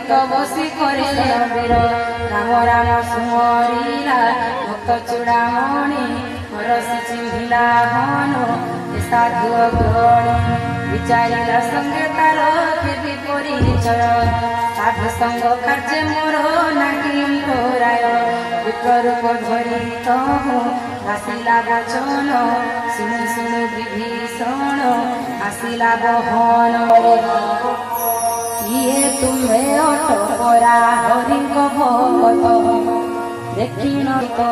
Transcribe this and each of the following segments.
ତ ବସି କରିଲେ ବୀର ରାମ ରାମ ସୁମରିଲା ଭକ୍ତ ଚୂଡ଼ାମଣି ହରସି ଚିହ୍ନିଲା ହନୁ ସାଧୁ ଅଗ୍ରଣୀ ବିଚାରିଲା ସଙ୍ଗେ ତାର କେବେ ପରିଚୟ ସାଧୁ ସଙ୍ଗ କାର୍ଯ୍ୟ ମୋର ନାହିଁ ରାୟ ବିକରୂପ ଧରି ତହୁଁ ଆସିଲା ବଚନ ଶୁଣୁ ଶୁଣୁ ବିଭୀଷଣ ଆସିଲା ବହନ କିଏ ତୁମେ ଅଟପରା ହରିଙ୍କ ଭଗତ ଦେଖିନ ତ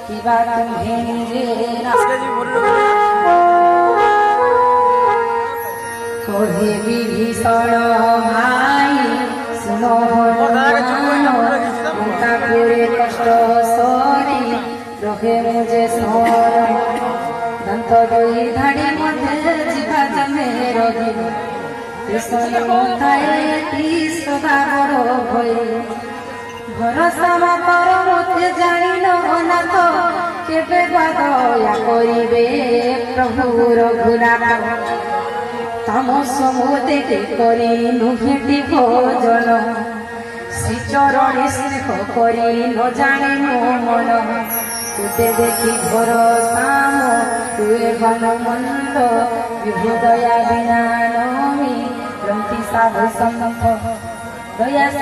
କିବା ତୁମ୍ଭେ ନିଜେ কহে বিভীষণ ভাই শুনো করে কষ্ট সরি রহে মুঝে স্মরণ দন্ত দুই ধাড়ি মধ্যে জিভা জমে রবি কৃষ্ণ মন্থায় সদা বড় ভয়ে ভরসা মাতর মধ্যে জানিল না তো কেবে বা দয়া করিবে প্রভু রঘুনাথ তামস মোদেকে করি নুহেটি ভোজন শ্রীচরণে স্নেহ করি ন জানে মন তুতে দেখি ঘোর সাম তুয়ে বন মন্দ বিভু দয়া বিনা নমি গ্রন্থি সাধু সন্ত দয়া